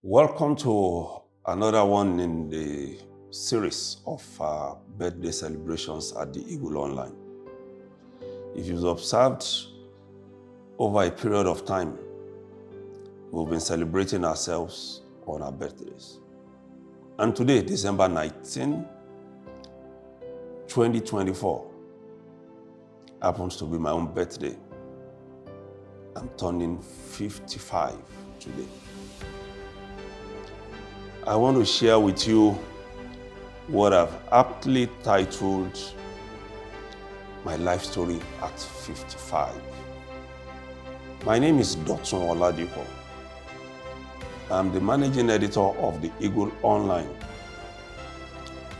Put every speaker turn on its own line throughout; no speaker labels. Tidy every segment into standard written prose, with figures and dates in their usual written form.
Welcome to another one in the series of birthday celebrations at the Eagle Online. If you've observed over a period of time, we've been celebrating ourselves on our birthdays. And today, December 19, 2024, happens to be my own birthday. I'm turning 55 today. I want to share with you what I've aptly titled my life story at 55. My name is Dotun Oladipo. I'm the managing editor of the Eagle Online,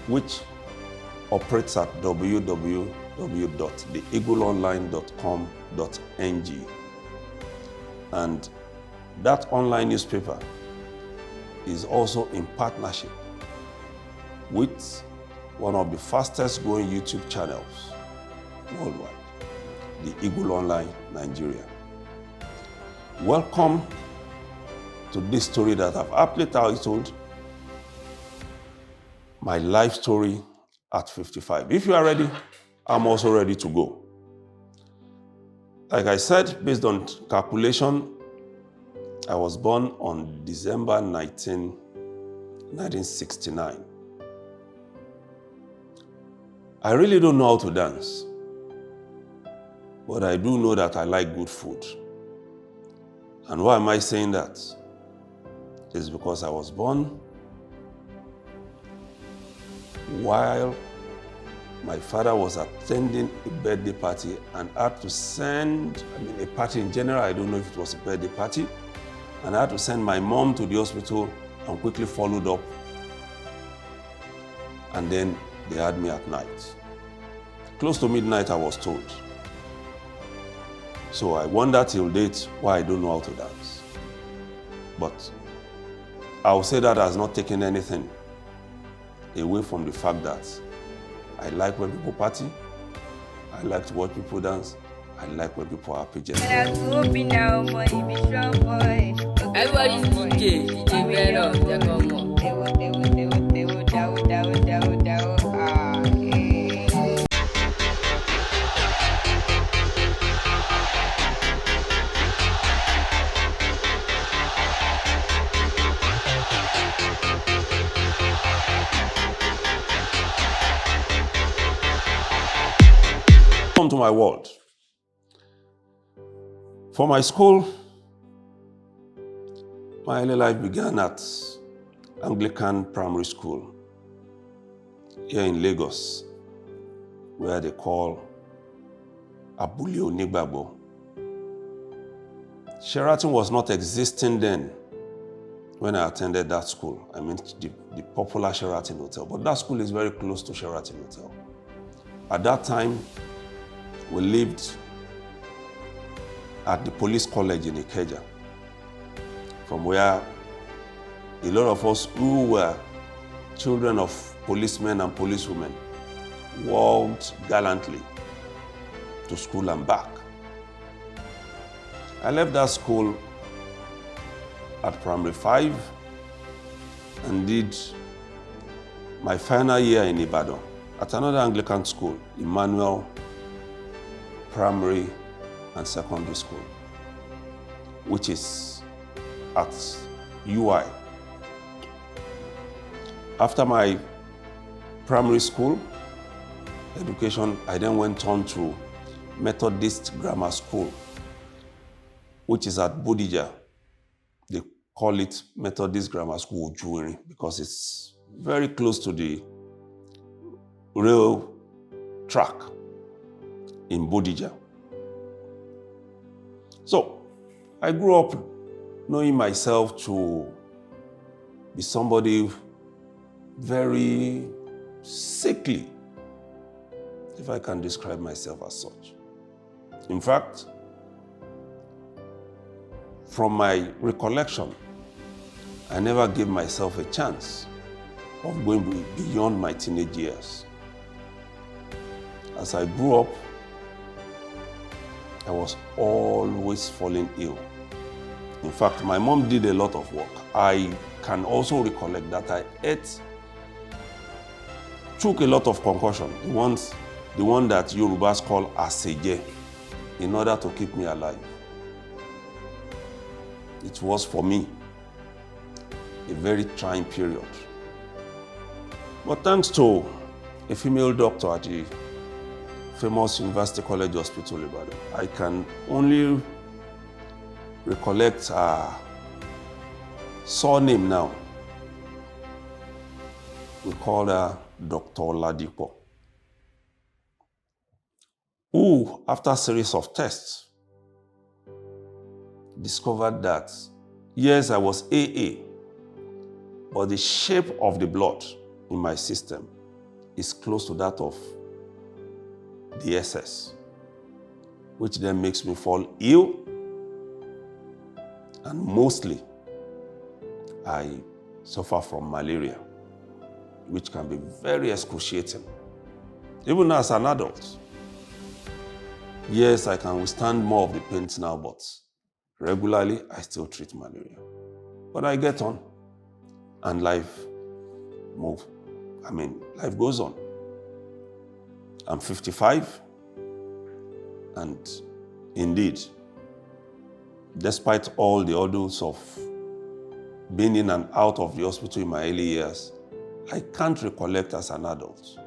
which operates at www.theeagleonline.com.ng. And that online newspaper is also in partnership with one of the fastest growing YouTube channels worldwide, the Eagle Online Nigeria. Welcome to this story that I've aptly titled My Life Story at 55. If you are ready, I'm also ready to go. Like I said, based on calculation, I was born on December 19, 1969. I really don't know how to dance, but I do know that I like good food. And why am I saying that? It's because I was born while my father was attending a birthday party and had to send, a party in general, I don't know if it was a birthday party, and I had to send my mom to the hospital and quickly followed up. And then they had me at night. Close to midnight, I was told. So I wonder till date why I don't know how to dance. But I'll say that has not taken anything away from the fact that I like when people party, I like to watch people dance, I like when people are happy.
Everybody's DJ better, they come on.
Come to my world. For my school, my early life began at Anglican Primary School here in Lagos, where they call Abule Onigbagbo. Sheraton was not existing then when I attended that school. I mean the popular Sheraton Hotel, but that school is very close to Sheraton Hotel. At that time, we lived at the police college in Ikeja, from where a lot of us who were children of policemen and policewomen walked gallantly to school and back. I left that school at primary 5 and did my final year in Ibadan at another Anglican school, Emmanuel Primary and Secondary School, which is at UI. After my primary school education, I then went on to Methodist Grammar School, which is at Bodija. They call it Methodist Grammar School Juweri because it's very close to the rail track in Bodija. So I grew up knowing myself to be somebody very sickly, if I can describe myself as such. In fact, from my recollection, I never gave myself a chance of going beyond my teenage years. As I grew up, I was always falling ill. In fact, my mom did a lot of work. I can also recollect that I took a lot of concussion, the one that Yorubas call aseje, in order to keep me alive. It was for me a very trying period. But thanks to a female doctor at the famous University College Hospital, Ibadan, I can only recollect her surname now. We call her Dr. Oladipo, who, after a series of tests, discovered that, yes, I was AA, but the shape of the blood in my system is close to that of the SS, which then makes me fall ill, and mostly I suffer from malaria, which can be very excruciating, even as an adult. Yes, I can withstand more of the pains now, but regularly I still treat malaria. But I get on, and life goes on. I'm 55, and indeed, despite all the hurdles of being in and out of the hospital in my early years, I can't recollect as an adult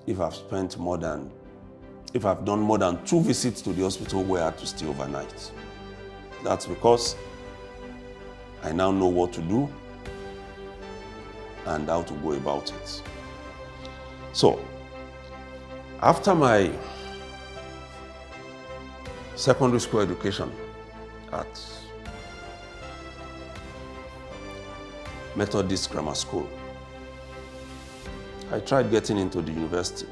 if I've done more than 2 visits to the hospital where I had to stay overnight. That's because I now know what to do and how to go about it. So, after my secondary school education at Methodist Grammar School, I tried getting into the university.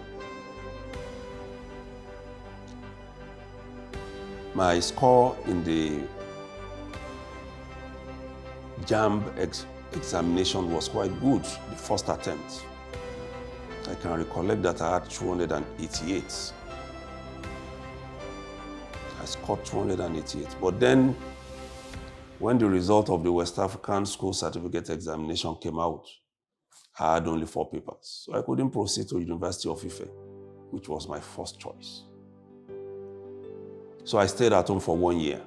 My score in the JAMB examination was quite good, the first attempt. I can recollect that I had 288. I scored 288. But then, when the result of the West African School Certificate examination came out, I had only 4 papers. So I couldn't proceed to University of Ife, which was my first choice. So I stayed at home for 1 year.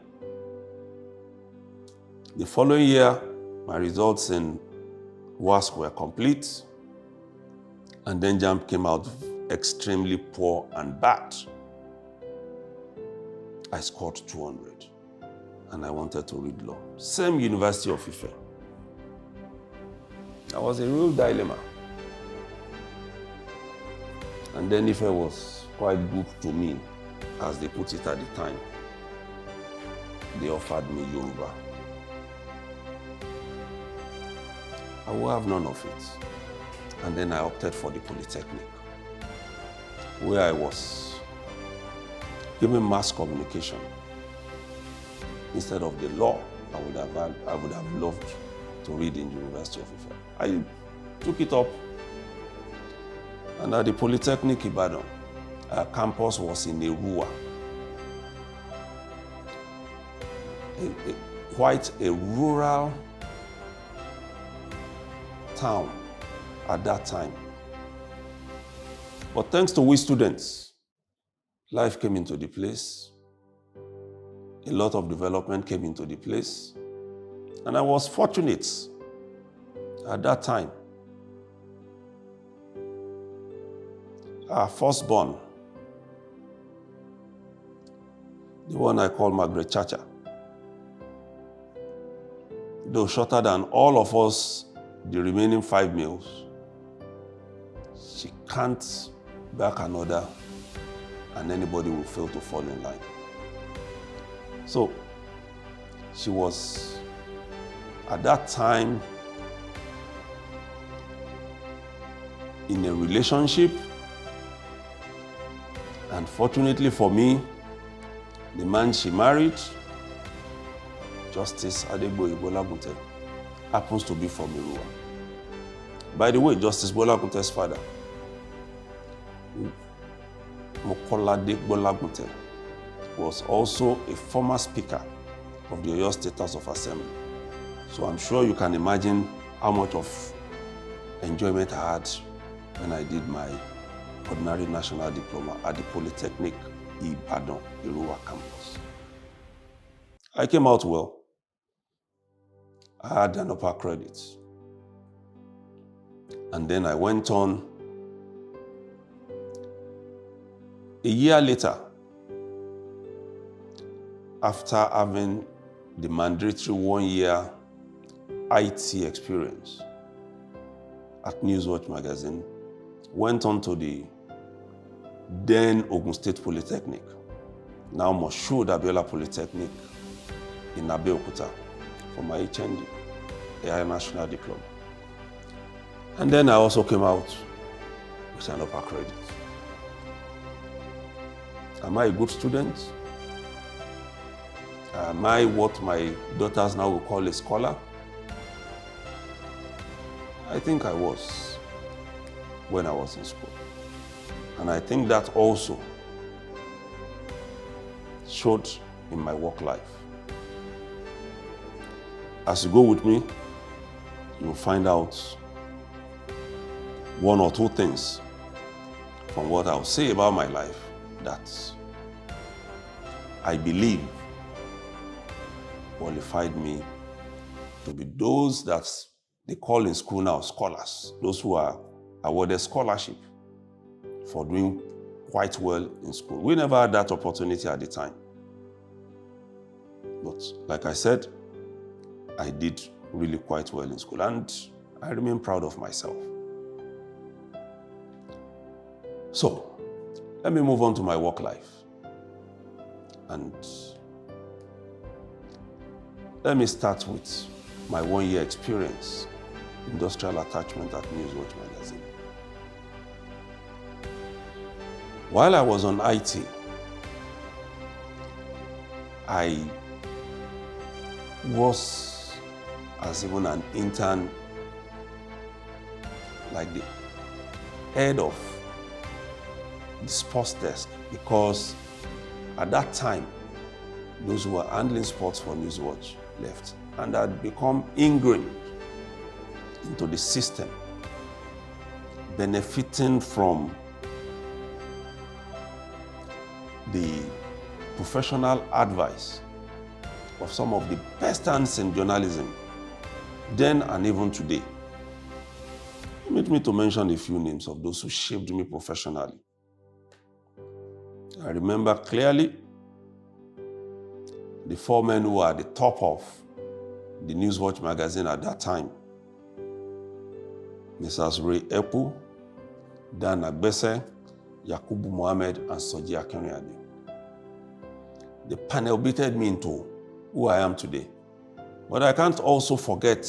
The following year, my results in WASC were complete, and then JAMB came out extremely poor and bad. I scored 200, and I wanted to read law. Same University of Ife. That was a real dilemma. And then Ife was quite good to me, as they put it at the time. They offered me Yoruba. I will have none of it. And then I opted for the Polytechnic, where I was given mass communication instead of the law I would have loved to read in the University of Ife. I took it up, and at the Polytechnic Ibadan, our campus was in Erua, quite a rural town at that time. But thanks to we students, life came into the place. A lot of development came into the place. And I was fortunate at that time. Our firstborn, the one I call Margaret Chacha, though shorter than all of us, the remaining 5 males, she can't back another, and anybody will fail to fall in line. So she was, at that time, in a relationship, and fortunately for me, the man she married, Justice Adegboye Bolagunte, happens to be from Erua. By the way, Justice Bolagunte's father, Mokolade Bolagunte, was also a former speaker of the Oyo State House of Assembly. So I'm sure you can imagine how much of enjoyment I had when I did my ordinary national diploma at the Polytechnic Ibadan, Iruwa campus. I came out well. I had an upper credit. And then I went on. A year later, after having the mandatory 1-year IT experience at Newswatch magazine, went on to the then Ogun State Polytechnic, now Moshood Abiola Polytechnic in Abeokuta for my HND, a higher national diploma. And then I also came out with an upper credit. Am I a good student? Am I what my daughters now will call a scholar? I think I was when I was in school. And I think that also showed in my work life. As you go with me, you'll find out one or two things from what I'll say about my life that I believe qualified me to be those that they call in school now scholars, those who are awarded scholarship for doing quite well in school. We never had that opportunity at the time. But like I said, I did really quite well in school and I remain proud of myself. So, let me move on to my work life. And let me start with my 1-year experience, industrial attachment at Newswatch magazine. While I was on IT, I was as even an intern, like the head of the sports desk, because at that time, those who were handling sports for Newswatch left and had become ingrained into the system, benefiting from the professional advice of some of the best hands in journalism, then and even today. Permit me to mention a few names of those who shaped me professionally. I remember clearly the 4 men who were at the top of the Newswatch magazine at that time. Mrs. Ray Epu, Dan Agbese, Yakubu Mohammed, and Soji Akinriade. They panel beated me into who I am today. But I can't also forget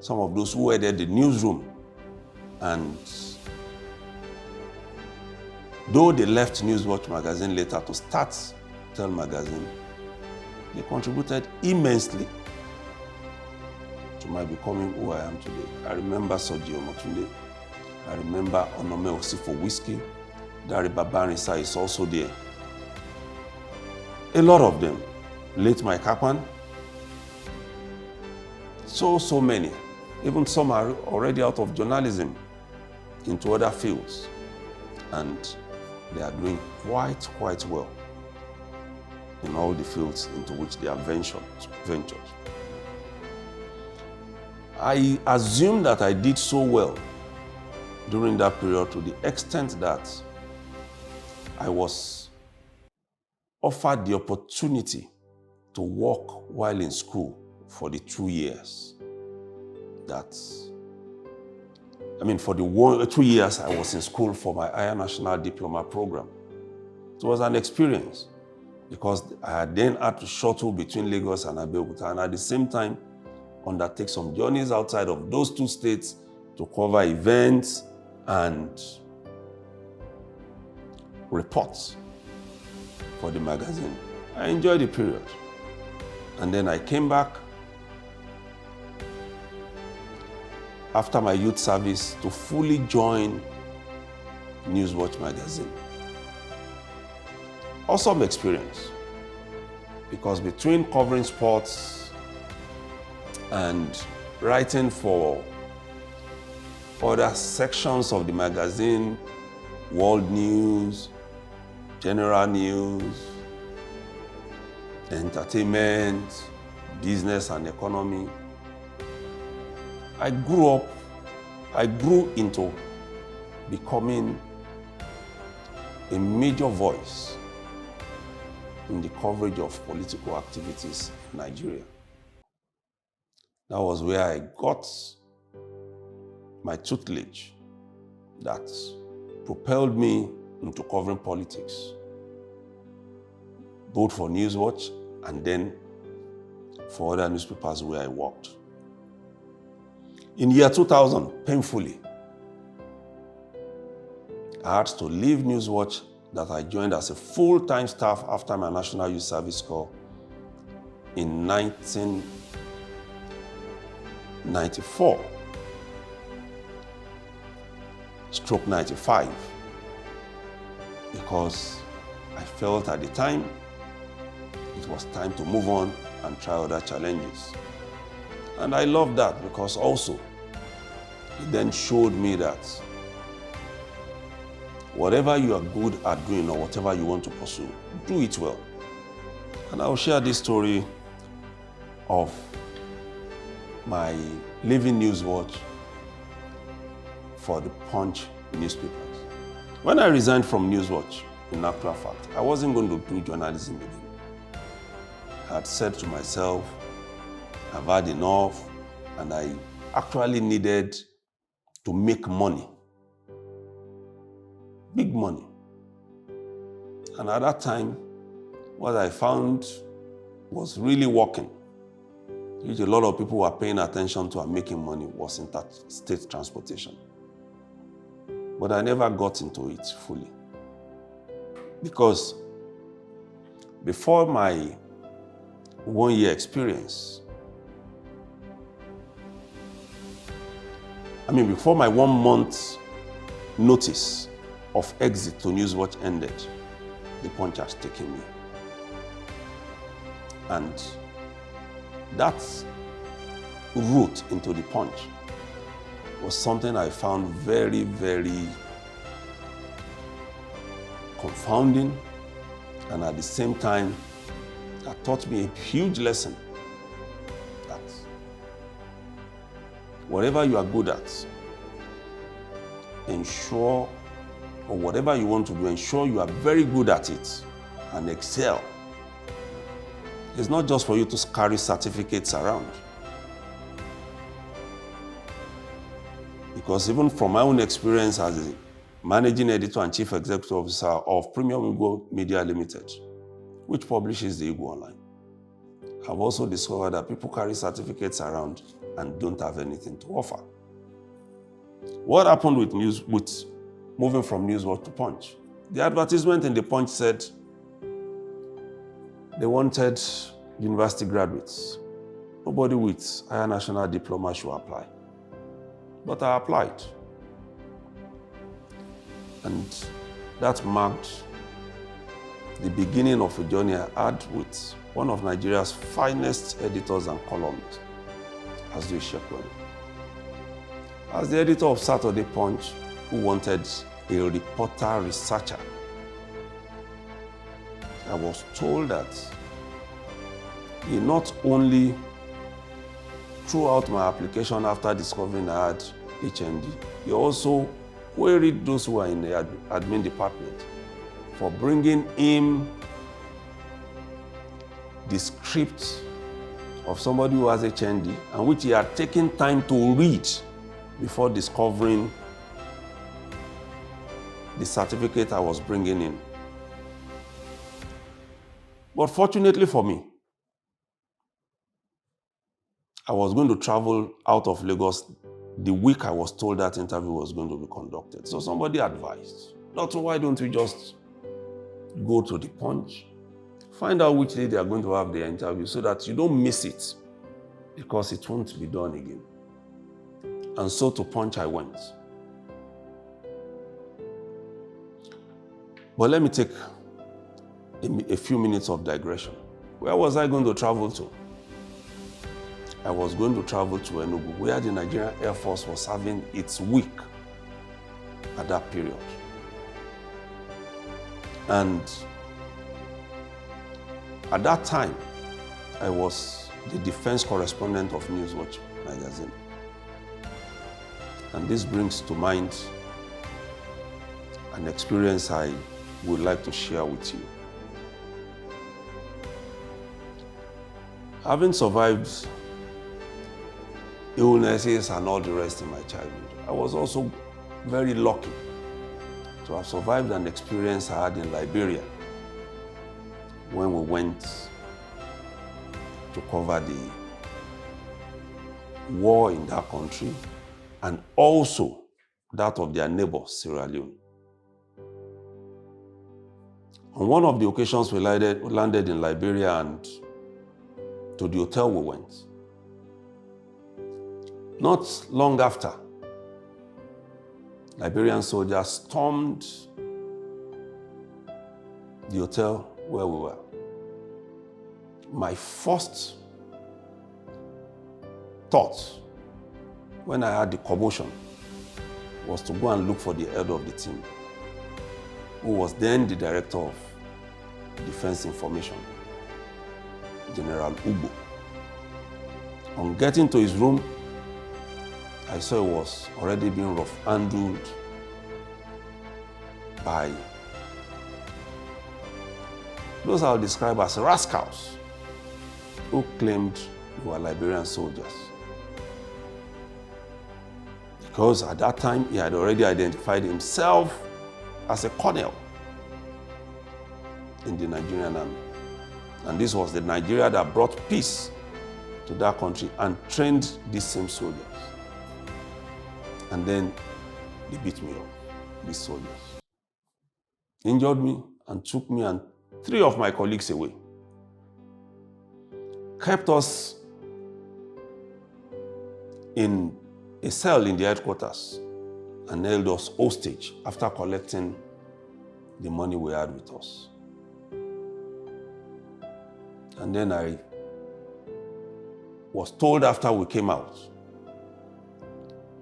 some of those who headed the newsroom, and though they left Newswatch magazine later to start Tell magazine, they contributed immensely to my becoming who I am today. I remember Soji Omotunde. I remember Onome Osifo Whiskey. Dari Babarisa is also there. A lot of them. Late Mike Kappan. So many. Even some are already out of journalism into other fields. And they are doing quite well in all the fields into which they have ventured. I assume that I did so well during that period to the extent that I was offered the opportunity to work while in school for the 2 years. For the 2 years I was in school for my higher national diploma program. It was an experience because I had then had to shuttle between Lagos and Abeokuta, and at the same time undertake some journeys outside of those 2 states to cover events and reports for the magazine. I enjoyed the period. And then I came back after my youth service to fully join Newswatch magazine. Awesome experience. Because between covering sports and writing for other sections of the magazine, world news, general news, entertainment, business and economy, I grew into becoming a major voice in the coverage of political activities in Nigeria. That was where I got my tutelage that propelled me into covering politics, both for Newswatch and then for other newspapers where I worked. In year 2000, painfully, I had to leave Newswatch that I joined as a full-time staff after my National Youth Service Corps in 1994/95, because I felt at the time it was time to move on and try other challenges. And I love that, because also it then showed me that whatever you are good at doing or whatever you want to pursue, do it well. And I'll share this story of my leaving Newswatch for the Punch newspapers. When I resigned from Newswatch, in actual fact, I wasn't going to do journalism again. I had said to myself, I've had enough, and I actually needed to make money. Big money. And at that time, what I found was really working, which a lot of people were paying attention to and making money, was interstate transportation. But I never got into it fully. Because before my 1-year experience, before my 1 month notice of exit to Newswatch ended, the Punch had taken me. And that route into the Punch was something I found very, very confounding, and at the same time, that taught me a huge lesson that whatever you are good at, ensure, or whatever you want to do, ensure you are very good at it and excel. It's not just for you to carry certificates around. Because even from my own experience as a managing editor and chief executive officer of Premium Igbo Media Limited, which publishes the Igbo Online, I've also discovered that people carry certificates around and don't have anything to offer. What happened with moving from Newswatch to Punch? The advertisement in the Punch said they wanted university graduates. Nobody with higher national diploma should apply. But I applied. And that marked the beginning of a journey I had with one of Nigeria's finest editors and columnists, Azui Shekwelu. As the editor of Saturday Punch, who wanted a reporter researcher, I was told that he not only threw out my application after discovering I had HND, he also queried those who were in the admin department for bringing him the script of somebody who has HND and which he had taken time to read before discovering the certificate I was bringing in. But fortunately for me, I was going to travel out of Lagos the week I was told that interview was going to be conducted. So somebody advised, Doctor, why don't we just go to the Punch, find out which day they are going to have the interview so that you don't miss it, because it won't be done again. And so to Punch I went. But let me take a few minutes of digression. Where was I going to travel to? I was going to travel to Enugu, where the Nigerian Air Force was having its week at that period. And at that time, I was the defense correspondent of Newswatch magazine. And this brings to mind an experience I would like to share with you. Having survived illnesses and all the rest in my childhood, I was also very lucky to have survived an experience I had in Liberia when we went to cover the war in that country and also that of their neighbor, Sierra Leone. On one of the occasions we landed in Liberia, and to the hotel we went. Not long after, Liberian soldiers stormed the hotel where we were. My first thought when I had the commotion was to go and look for the head of the team, who was then the director of Defense Information, General Ugbo. On getting to his room, I saw he was already being rough-handled by those I'll describe as rascals who claimed they were Liberian soldiers. Because at that time, he had already identified himself as a colonel in the Nigerian army. And this was the Nigeria that brought peace to that country and trained these same soldiers. And then they beat me up, these soldiers. Injured me and took me and 3 of my colleagues away. Kept us in a cell in the headquarters and held us hostage after collecting the money we had with us. And then I was told after we came out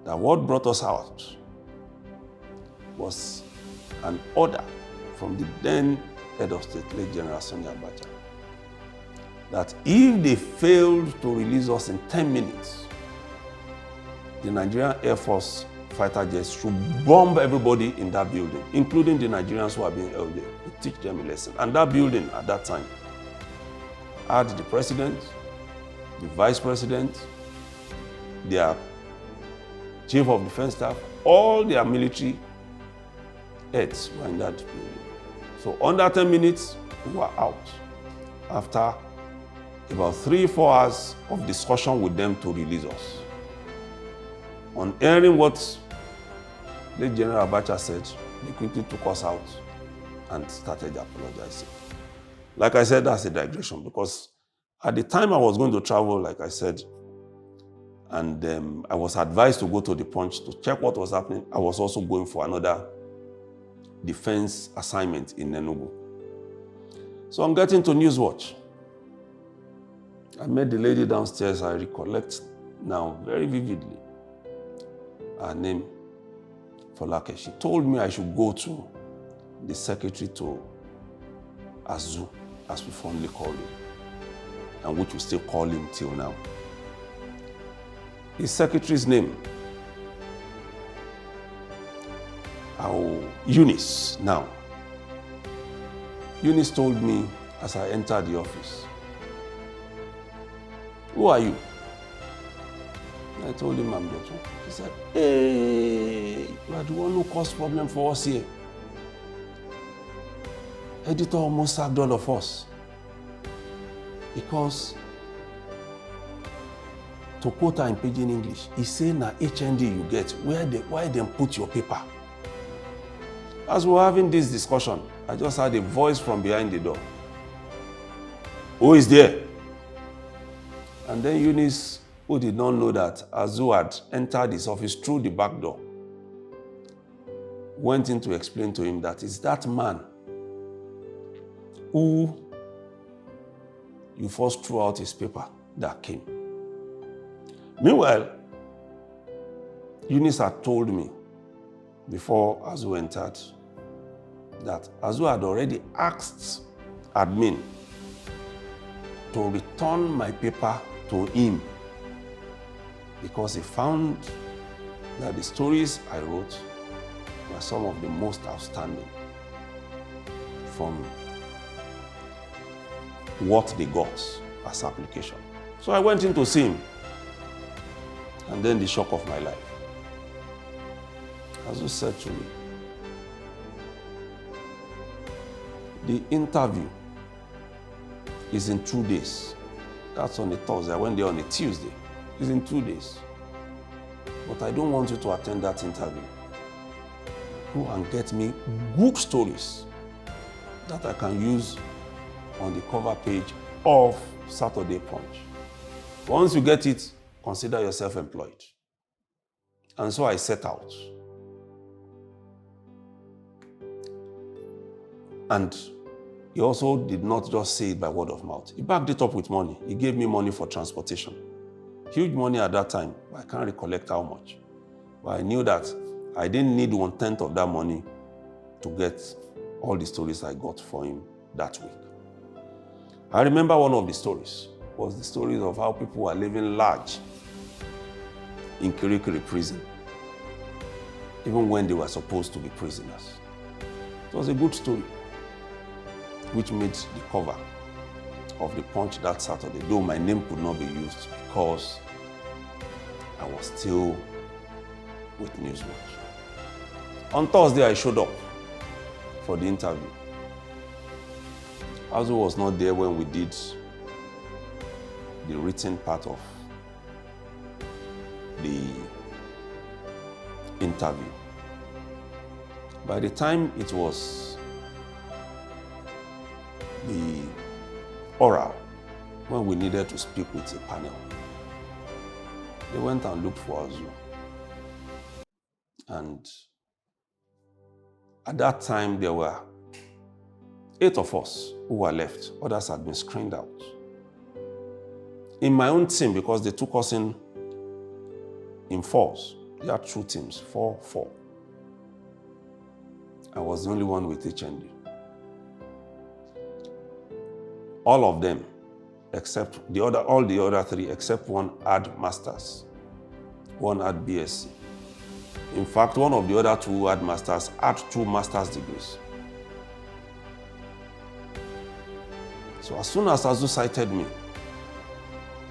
that what brought us out was an order from the then head of state, late General Sani Abacha, that if they failed to release us in 10 minutes, the Nigerian Air Force fighter jets should bomb everybody in that building, including the Nigerians who are being held there, to teach them a lesson. And that building at that time had the president, the vice president, their chief of defense staff, all their military heads were in that building. So under 10 minutes, we were out after about 3-4 hours of discussion with them to release us. On hearing what late General Abacha said, they quickly took us out and started apologizing. Like I said, that's a digression, because at the time I was going to travel, like I said, and I was advised to go to the Punch to check what was happening. I was also going for another defense assignment in Enugu. So I'm getting to Newswatch. I met the lady downstairs, I recollect now very vividly. Her name, Folake. She told me I should go to the secretary to Azu, as we fondly call him, and which we still call him till now. His secretary's name, Eunice now. Eunice told me as I entered the office, "Who are you?" I told him I'm Dotun. He said, "Hey, you are the one who caused problem for us here. Editor almost sacked all of us. Because, to quote her in pidgin English, he said, na HND you get, why them put your paper?" As we were having this discussion, I just heard a voice from behind the door. "Who is there?" And then Eunice, who did not know that Azu had entered his office through the back door, went in to explain to him that it's that man who you first threw out his paper that came. Meanwhile, Eunice had told me before Azu entered that Azu had already asked admin to return my paper to him because he found that the stories I wrote were some of the most outstanding from what they got as application. So I went in to see him, and then the shock of my life. Azu said to me, the interview is in 2 days. That's on a Thursday. I went there on a Tuesday. It's in 2 days. But I don't want you to attend that interview. Go and get me good stories that I can use on the cover page of Saturday Punch. Once you get it, consider yourself employed. And so I set out. And he also did not just say it by word of mouth. He backed it up with money. He gave me money for transportation. Huge money at that time. I can't recollect how much. But I knew that I didn't need 1/10 of that money to get all the stories I got for him that week. I remember one of the stories was the stories of how people were living large in Kirikiri prison, even when they were supposed to be prisoners. It was a good story, which made the cover of the Punch that Saturday, though my name could not be used because I was still with Newswatch. On Thursday, I showed up for the interview. Azu was not there when we did the written part of the interview. By the time it was the oral, when we needed to speak with a panel, they went and looked for Azu. And at that time, there were 8 of us who were left. Others had been screened out. In my own team, because they took us in 4s, they had 2 teams, 4-4. I was the only one with HND. All of them, except all the other 3, except one had masters, one had BSc. In fact, one of the other 2 who had masters had 2 master's degrees. So as soon as Azu cited me,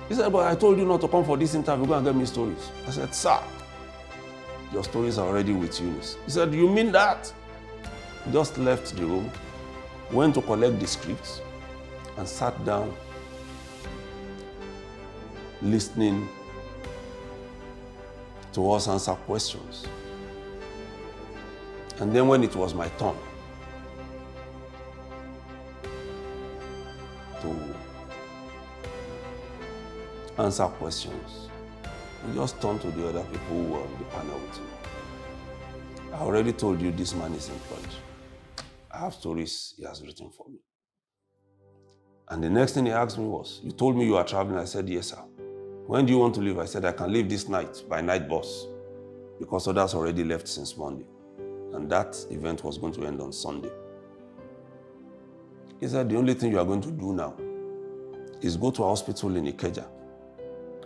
he said, "But I told you not to come for this interview, go and get me stories." I said, "Sir, your stories are already with Eunice." He said, "You mean that?" Just left the room, went to collect the scripts, and sat down listening to us answer questions. And then when it was my turn to answer questions, we just turned to the other people who were on the panel with me. I already told you this man is employed. I have stories he has written for me. And the next thing he asked me was, "You told me you are traveling." I said, "Yes, sir." "When do you want to leave?" I said, "I can leave this night by night bus because others already left since Monday." And that event was going to end on Sunday. He said, "The only thing you are going to do now is go to a hospital in Ikeja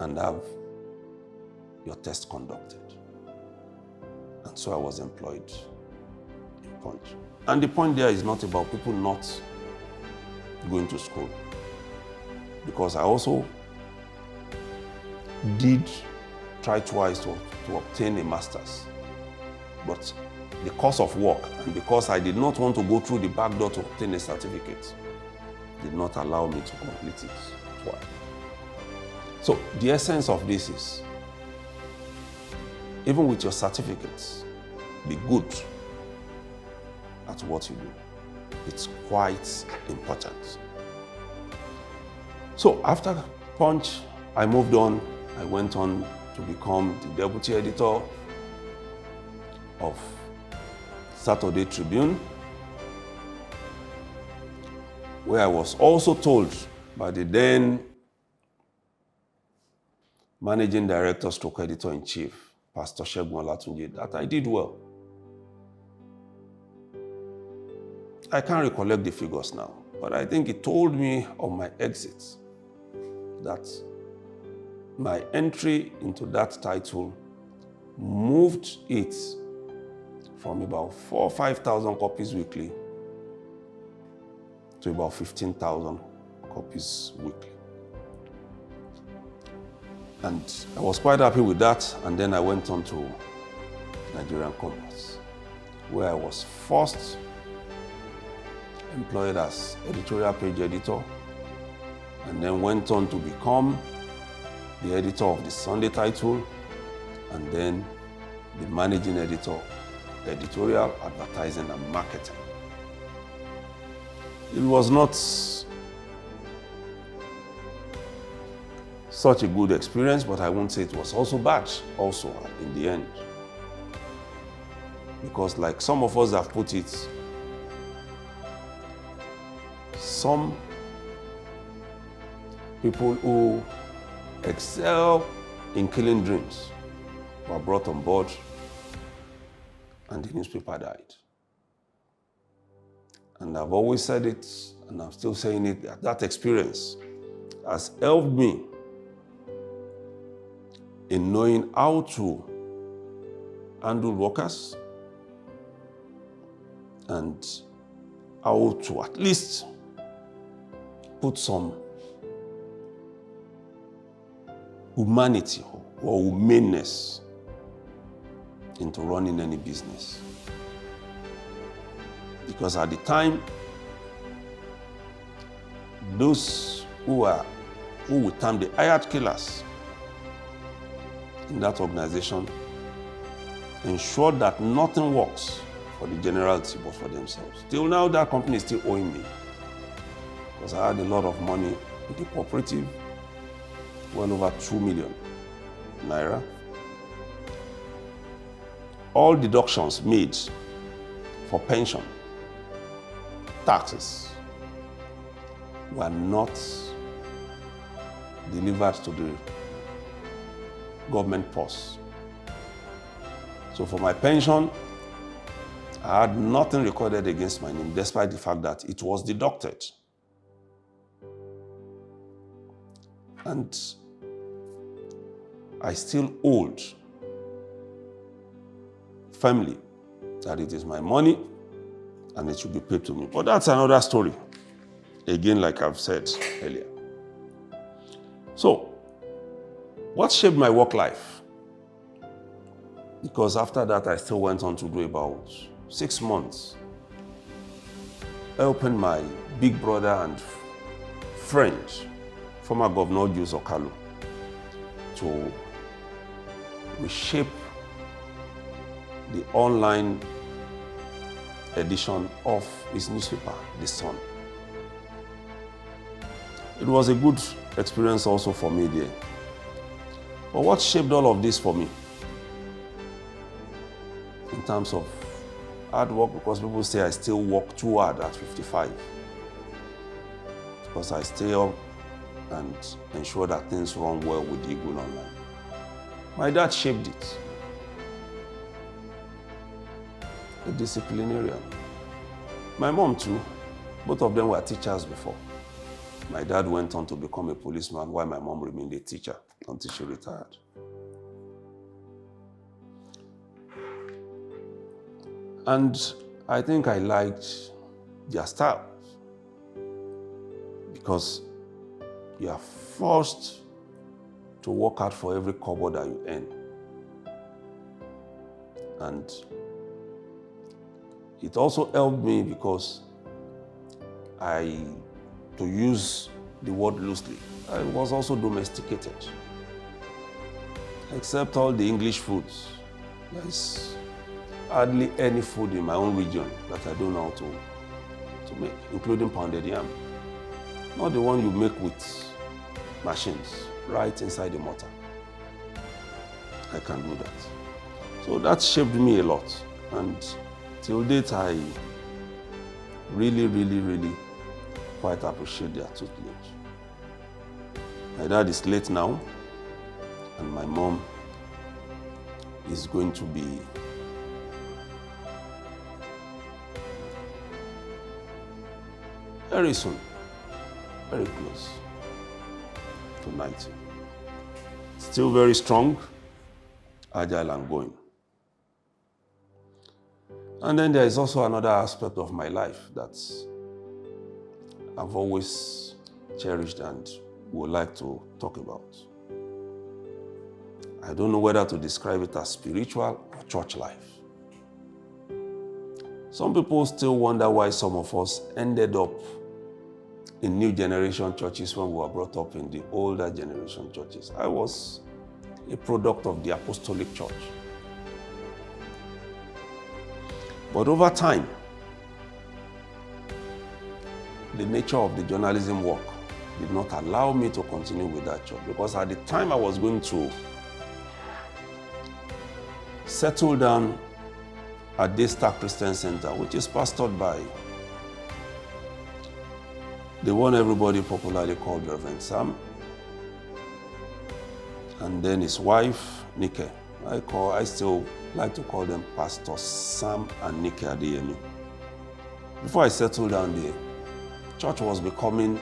and have your test conducted." And so I was employed in Punch. And the point there is not about people not going to school, because I also did try twice to obtain a master's, but the course of work, and because I did not want to go through the back door to obtain a certificate, did not allow me to complete it twice. So the essence of this is, even with your certificates, be good at what you do. It's quite important. So after Punch, I moved on. I went on to become the deputy editor of Saturday Tribune, where I was also told by the then managing director stroke editor-in-chief, Pastor Segun Olatunji, that I did well. I can't recollect the figures now, but I think it told me on my exit that my entry into that title moved it from about 4,000 or 5,000 copies weekly to about 15,000 copies weekly. And I was quite happy with that, and then I went on to Nigerian Compass, where I was first employed as editorial page editor, and then went on to become the editor of the Sunday title, and then the managing editor, editorial, advertising, and marketing. It was not such a good experience, but I won't say it was also bad also in the end. Because like some of us have put it, some people who excel in killing dreams were brought on board and the newspaper died. And I've always said it, and I'm still saying it, that experience has helped me in knowing how to handle workers and how to at least put some humanity or humaneness into running any business. Because at the time, those who we term the hired killers in that organization ensured that nothing works for the generality but for themselves. Till now, that company is still owing me, because I had a lot of money in the cooperative, well over 2 million naira. All deductions made for pension, taxes, were not delivered to the government purse. So for my pension, I had nothing recorded against my name, despite the fact that it was deducted. And I still hold firmly that it is my money and it should be paid to me. But that's another story. Again, like I've said earlier. So, what shaped my work life? Because after that, I still went on to do about 6 months helping my big brother and friend, former Governor Jules Okalu, to reshape the online edition of his newspaper, The Sun. It was a good experience also for me there. But what shaped all of this for me in terms of hard work, because people say I still work too hard at 55, because I stay up and ensure that things run well with the Eagle Online. My dad shaped it. A disciplinarian. My mom too. Both of them were teachers before. My dad went on to become a policeman while my mom remained a teacher until she retired. And I think I liked their style, because you are forced to work hard for every kobo that you earn. And it also helped me because to use the word loosely, I was also domesticated. Except all the English foods, there is hardly any food in my own region that I don't know how to make, including pounded yam. Not the one you make with machines, right inside the mortar. I can do that. So that shaped me a lot. And till date, I really, really, really quite appreciate their tutelage. My dad is late now, and my mom is going to be very soon, very close to 90. Still very strong, agile and going. And then there is also another aspect of my life that I've always cherished and would like to talk about. I don't know whether to describe it as spiritual or church life. Some people still wonder why some of us ended up in new generation churches when we were brought up in the older generation churches. I was a product of the apostolic church. But over time, the nature of the journalism work did not allow me to continue with that church, because at the time I was going to settle down at Daystar Christian Center, which is pastored by the one everybody popularly called Reverend Sam, and then his wife, Nike. I still like to call them Pastor Sam and Nike Adeyemi. Before I settled down there, church was becoming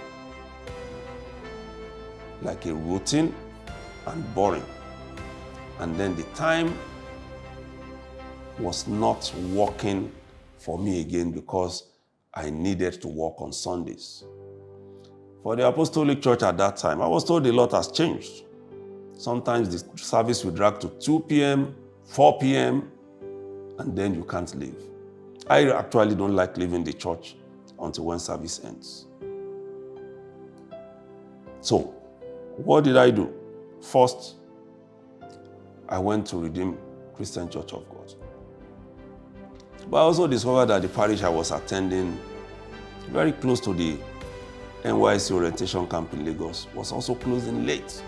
like a routine and boring. And then the time was not working for me again because I needed to work on Sundays. For the apostolic church at that time, I was told a lot has changed. Sometimes the service will drag to 2 p.m., 4 p.m., and then you can't leave. I actually don't like leaving the church until when service ends. So, what did I do? First, I went to Redeemed Christian Church of God. But I also discovered that the parish I was attending, very close to the NYSC orientation camp in Lagos, was also closing late.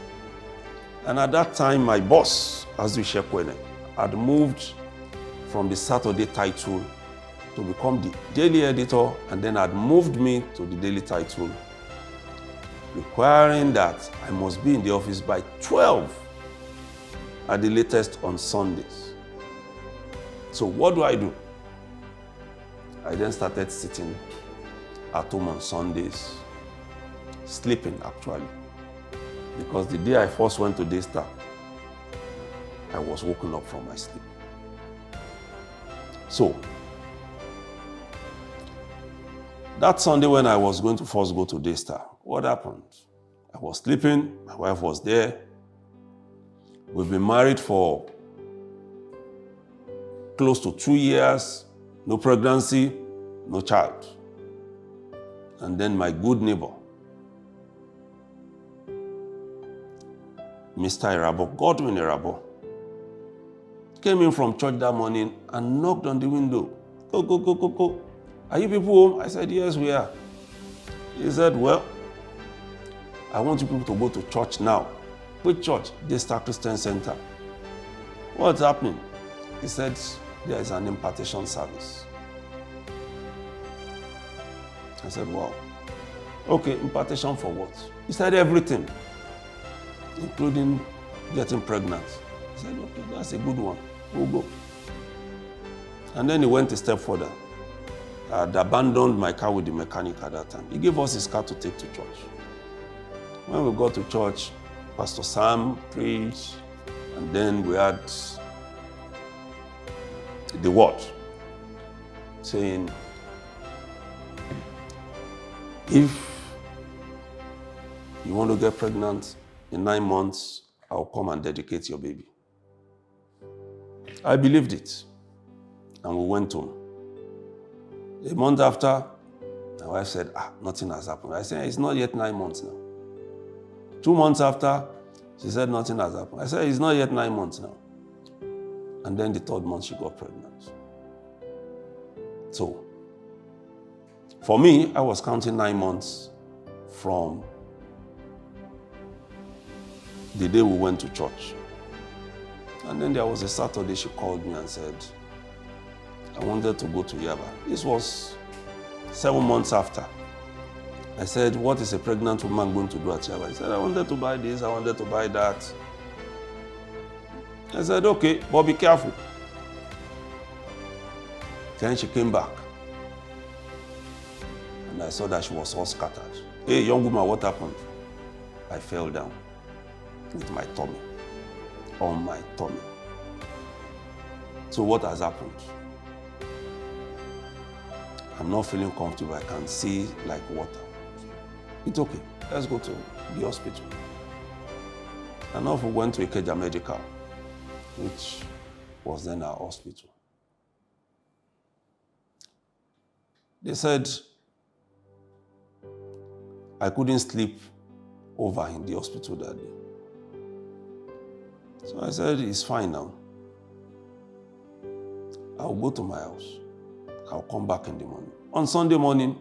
And at that time, my boss, Azu Shekwene, had moved from the Saturday title to become the daily editor, and then had moved me to the daily title, requiring that I must be in the office by 12 at the latest on Sundays. So what do? I then started sitting at home on Sundays, sleeping actually, because the day I first went to Daystar, I was woken up from my sleep. So, that Sunday when I was going to first go to Daystar, what happened? I was sleeping, my wife was there. We've been married for close to 2 years, no pregnancy, no child. And then my good neighbor, Mr. Irabo, Godwin Irabo, came in from church that morning and knocked on the window. Go. Are you people home? I said, yes, we are. He said, well, I want you people to go to church now. Which church? Daystar Christian Center. What's happening? He said, there is an impartation service. I said, wow. Okay, impartation for what? He said everything, including getting pregnant. I said, okay, that's a good one. We'll go. And then he went a step further. I had abandoned my car with the mechanic at that time. He gave us his car to take to church. When we got to church, Pastor Sam preached, and then we had the word saying, if you want to get pregnant in 9 months, I'll come and dedicate your baby. I believed it, and we went home. A month after, my wife said, nothing has happened. I said, it's not yet 9 months now. 2 months after, she said, nothing has happened. I said, it's not yet 9 months now. And then the 3rd month, she got pregnant. So, for me, I was counting 9 months from the day we went to church. And then there was a Saturday, she called me and said, I wanted to go to Yaba. This was 7 months after I said, what is a pregnant woman going to do at Yaba? He said, I wanted to buy this, I wanted to buy that. I said, okay, but be careful. Then she came back. And I saw that she was all scattered. Hey, young woman, what happened? I fell down with my tummy, on my tummy. So what has happened? I'm not feeling comfortable. I can see like water. It's okay. Let's go to the hospital. And off we went to Ikeja Medical, which was then our hospital. They said I couldn't sleep over in the hospital that day. So I said, it's fine now. I'll go to my house. I'll come back in the morning. On Sunday morning,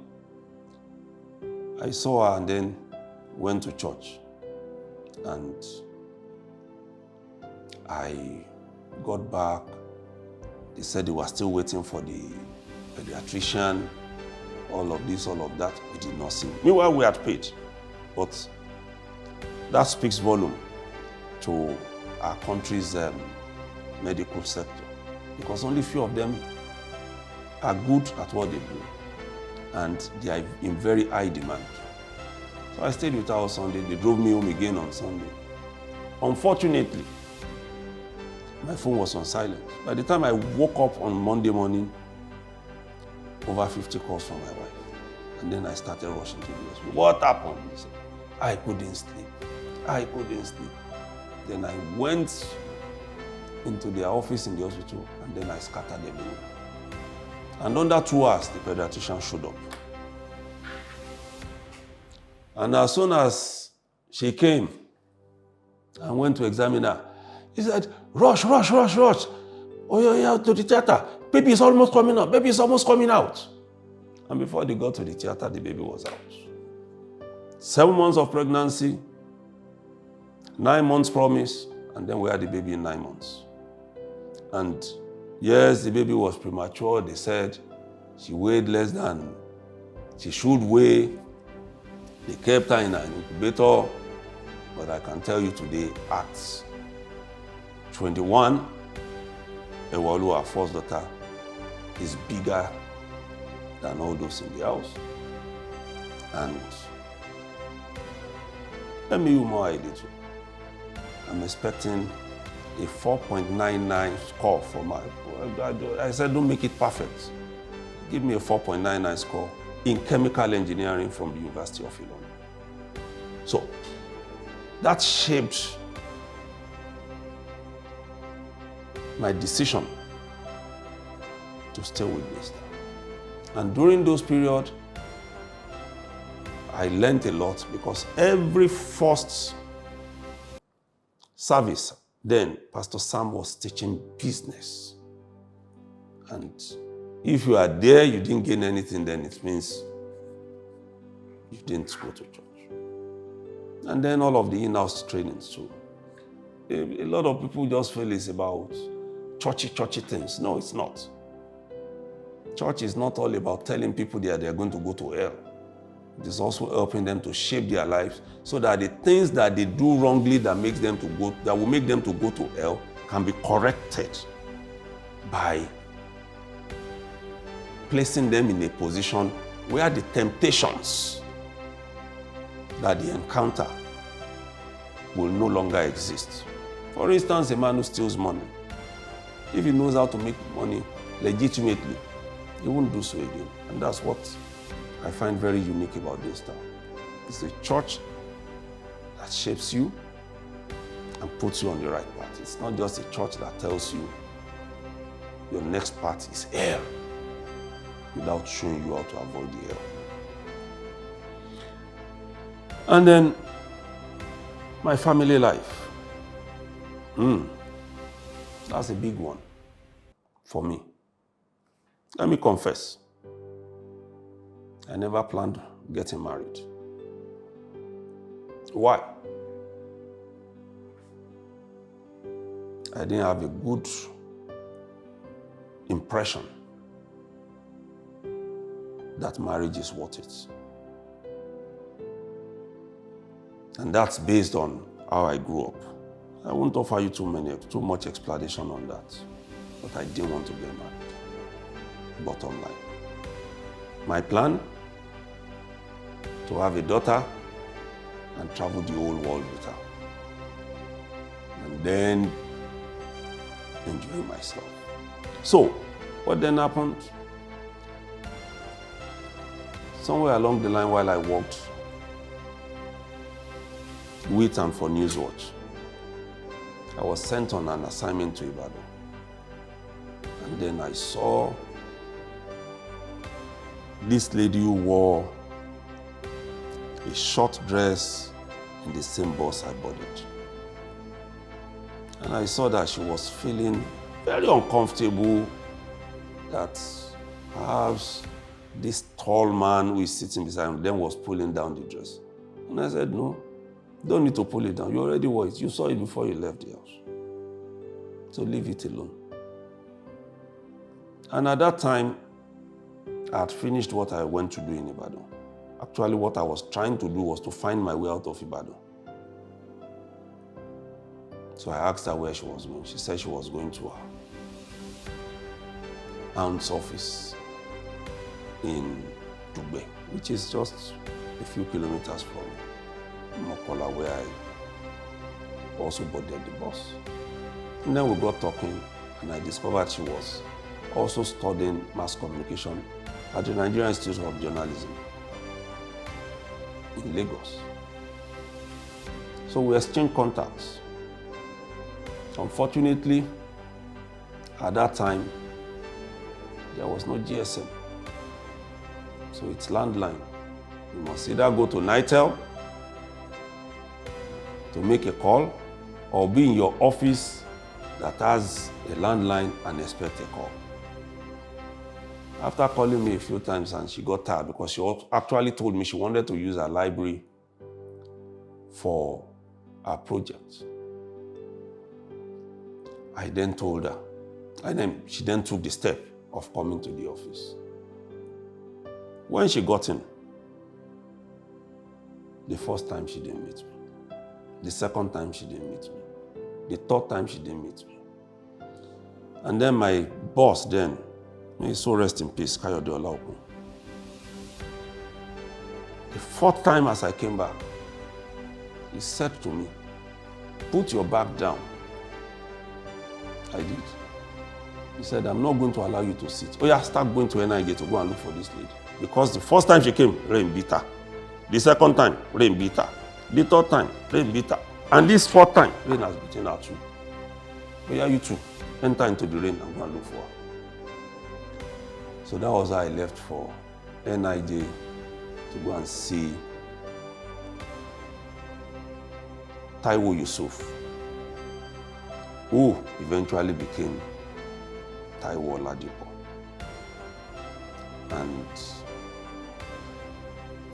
I saw her and then went to church. And I got back. They said they were still waiting for the pediatrician. All of this, all of that, we did not see. Meanwhile, we had paid. But that speaks volume to our country's medical sector, because only few of them are good at what they do, and they are in very high demand. So I stayed with her on Sunday. They drove me home again on Sunday. Unfortunately, my phone was on silent. By the time I woke up on Monday morning, over 50 calls from my wife. And then I started rushing to the hospital. What happened? He said, I couldn't sleep. I couldn't sleep. Then I went into their office in the hospital, and then I scattered everywhere. And under 2 hours, the pediatrician showed up. And as soon as she came and went to examine her, he said, rush, rush, rush, rush. Oh, yeah, to the theater. Baby is almost coming out. Baby is almost coming out. And before they got to the theater, the baby was out. 7 months of pregnancy, 9 months promise, and then we had the baby in 9 months. And yes, the baby was premature. They said she weighed less than she should weigh. They kept her in an incubator. But I can tell you today, at 21, Ewalu, our first daughter, is bigger than all those in the house. And let me humor a little. I'm expecting a 4.99 score for my, I said, don't make it perfect. Give me a 4.99 score in chemical engineering from the University of Illinois. So that shaped my decision to stay with Mr. And during those periods, I learned a lot, because every first service, then Pastor Sam was teaching business. And if you are there, you didn't gain anything, then it means you didn't go to church. And then all of the in-house trainings too. A lot of people just feel it's about churchy things. No, it's not. Church is not all about telling people that they're going to go to hell. It is also helping them to shape their lives so that the things that they do wrongly that will make them to go to hell can be corrected by placing them in a position where the temptations that they encounter will no longer exist. For instance, a man who steals money, if he knows how to make money legitimately, he won't do so again. And that's what I find very unique about this town. It's a church that shapes you and puts you on the right path. It's not just a church that tells you your next path is hell without showing you how to avoid the hell. And then my family life. That's a big one for me. Let me confess. I never planned getting married. Why? I didn't have a good impression that marriage is worth it. And that's based on how I grew up. I won't offer you too much explanation on that, but I didn't want to get married. Bottom line. My plan, to have a daughter and travel the whole world with her. And then enjoy myself. So, what then happened? Somewhere along the line while I worked with and for Newswatch, I was sent on an assignment to Ibadan. And then I saw this lady who wore a short dress in the same bus I boarded. And I saw that she was feeling very uncomfortable, that perhaps this tall man who is sitting beside him then was pulling down the dress. And I said, no, you don't need to pull it down. You already wore it. You saw it before you left the house. So leave it alone. And at that time, I had finished what I went to do in Ibadan. Actually, what I was trying to do was to find my way out of Ibadan. So I asked her where she was going. She said she was going to her aunt's office in Dugbe, which is just a few kilometers from Mokola, where I also boarded the bus. And then we got talking, and I discovered she was also studying mass communication at the Nigerian Institute of Journalism in Lagos. So we exchanged contacts. Unfortunately, at that time, there was no GSM. So it's landline. You must either go to Nitel to make a call or be in your office that has a landline and expect a call. After calling me a few times and she got tired because she actually told me she wanted to use her library for her project. I then told her, and then she then took the step of coming to the office. When she got in, the first time she didn't meet me. The second time she didn't meet me. The third time she didn't meet me. And then my boss then, may he so rest in peace, Kayode Oladipo. The fourth time as I came back, he said to me, put your bag down. I did. He said, I'm not going to allow you to sit. Oh yeah, start going to NIG to go and look for this lady. Because the first time she came, rain beat her. The second time, rain beat her. The third time, rain beat her. And this fourth time, rain has beaten her too. Oh yeah, you too. Enter into the rain and go and look for her. So that was how I left for NIJ to go and see Taiwo Yusuf, who eventually became Taiwo Oladipo. And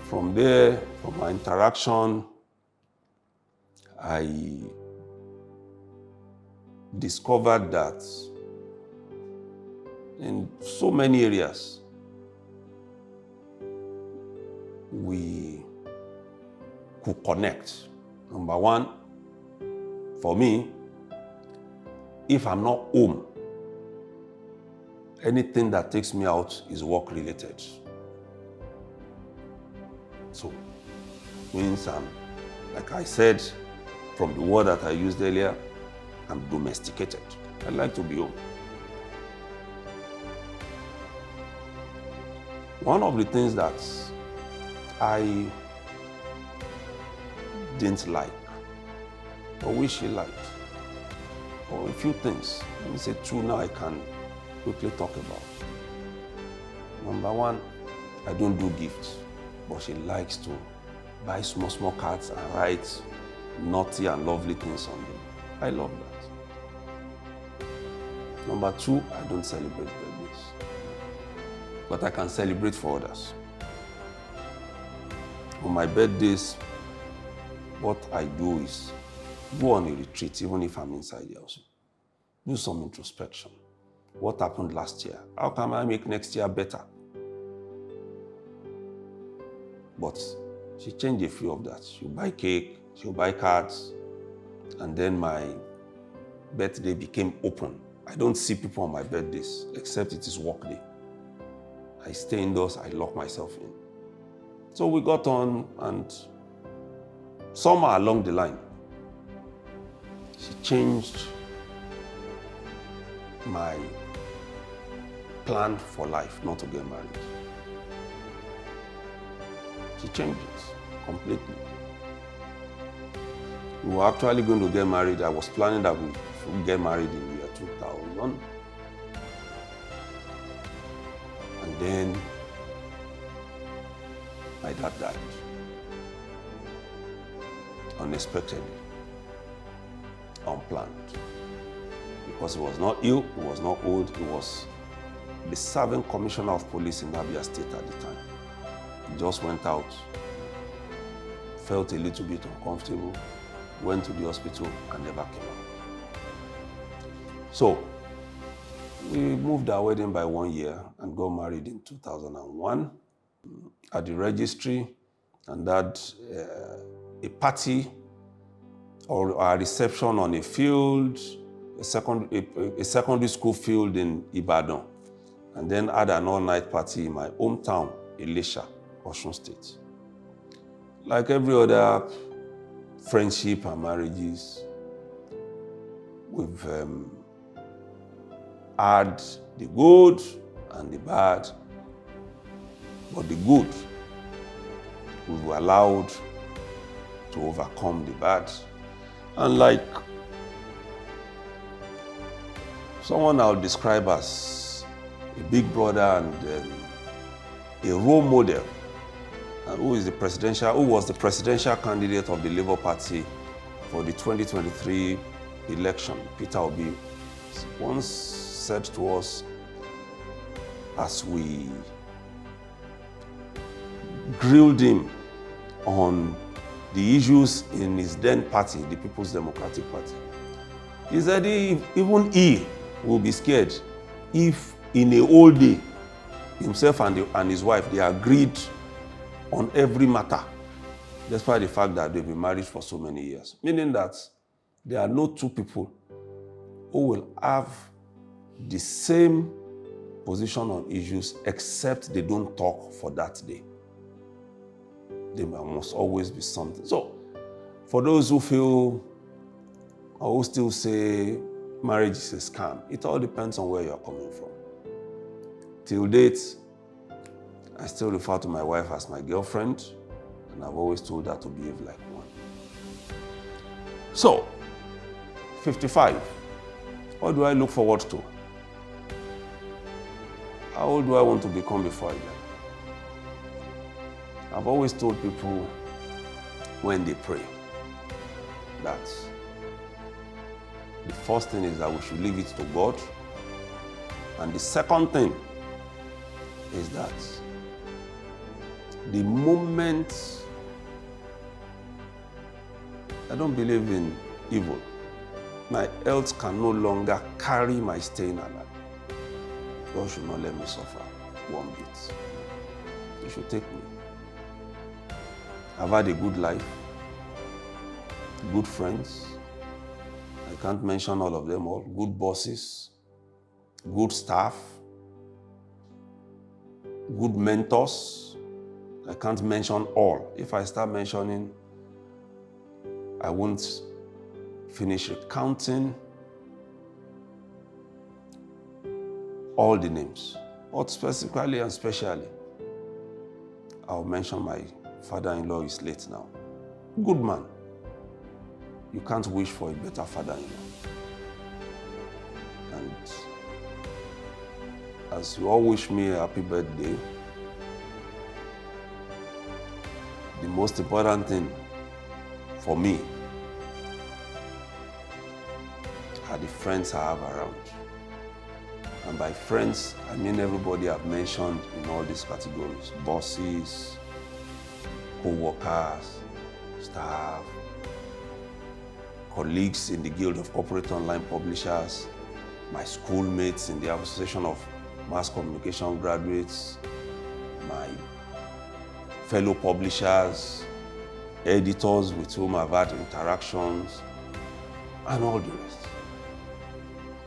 from there, from my interaction, I discovered that in so many areas, we could connect. Number one, for me, if I'm not home, anything that takes me out is work related. So, means like I said, from the word that I used earlier, I'm domesticated. I like to be home. One of the things that I didn't like, or wish he liked, or a few things, let me say two now I can quickly talk about. Number one, I don't do gifts, but she likes to buy small cards and write naughty and lovely things on them. I love that. Number two, I don't celebrate birthdays, but I can celebrate for others. On my birthdays, what I do is go on a retreat, even if I'm inside the house. Do some introspection. What happened last year? How can I make next year better? But she changed a few of that. She buy cake, She'll buy cards, and then my birthday became open. I don't see people on my birthdays, except it is work day. I stay indoors, I lock myself in. So we got on, and somewhere along the line, she changed my plan for life not to get married. She changed it completely. We were actually going to get married. I was planning that we should get married in the year 2000. And then my dad died unexpectedly, unplanned. Because he was not ill, he was not old, he was the serving commissioner of police in Abia State at the time. He just went out, felt a little bit uncomfortable, went to the hospital and never came out. So we moved our wedding by 1 year and got married in 2001 at the registry, and had a party or a reception on a field, a secondary school field in Ibadan, and then had an all-night party in my hometown, Ilesha, Osun State. Like every other friendship and marriages, we've had the good and the bad, but the good we were allowed to overcome the bad. And like someone I'll describe as a big brother and a role model, who was the presidential candidate of the Labour Party for the 2023 election, Peter Obi, once said to us as we grilled him on the issues in his then party, the People's Democratic Party. He said even he will be scared if in a whole day, himself and his wife, they agreed on every matter, despite the fact that they've been married for so many years. Meaning that there are no two people who will have the same position on issues except they don't talk for that day. There must always be something. So, for those who feel or who still say marriage is a scam, it all depends on where you're coming from. Till date, I still refer to my wife as my girlfriend, and I've always told her to behave like one. So, 55. What do I look forward to? How old do I want to become before I die? I've always told people when they pray that the first thing is that we should leave it to God. And the second thing is that the moment I don't believe in evil, my health can no longer carry my staying alive. God should not let me suffer one bit. He should take me. I've had a good life, good friends. I can't mention all of them all. Good bosses, good staff, good mentors. I can't mention all. If I start mentioning, I won't finish recounting all the names, but specifically and specially, I'll mention my father-in-law is late now. Good man. You can't wish for a better father-in-law. And as you all wish me a happy birthday, the most important thing for me are the friends I have around. And by friends, I mean everybody I've mentioned in all these categories: bosses, co-workers, staff, colleagues in the Guild of Corporate Online Publishers, my schoolmates in the Association of Mass Communication Graduates, my fellow publishers, editors with whom I've had interactions, and all the rest.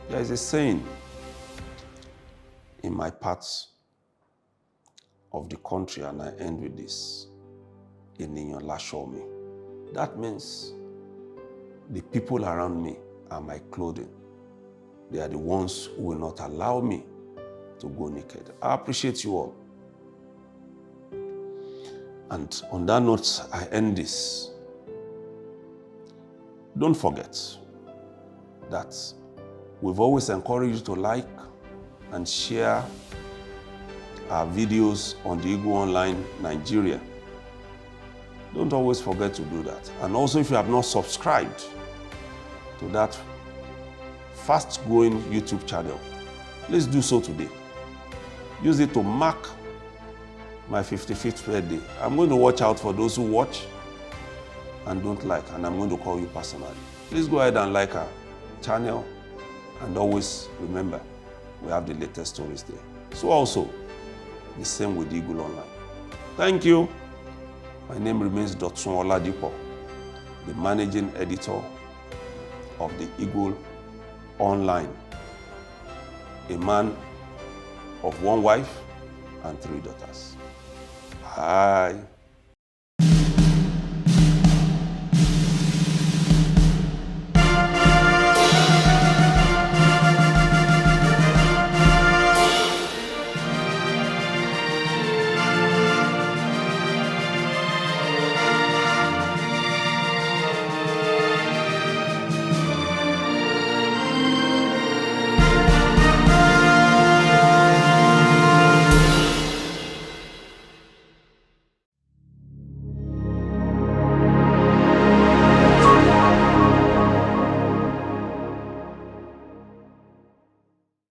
There is a saying in my parts of the country, and I end with this: "Ènìyàn láṣọ mi." That means the people around me are my clothing. They are the ones who will not allow me to go naked. I appreciate you all. And on that note, I end this. Don't forget that we've always encouraged you to like and share our videos on the Eagle Online Nigeria. Don't always forget to do that. And also, if you have not subscribed to that fast-growing YouTube channel, please do so today. Use it to mark my 55th birthday. I'm going to watch out for those who watch and don't like, and I'm going to call you personally. Please go ahead and like our channel, and always remember, we have the latest stories there. So also, the same with Eagle Online. Thank you. My name remains Dotun Oladipo, the managing editor of the Eagle Online, a man of one wife and 3 daughters. Bye.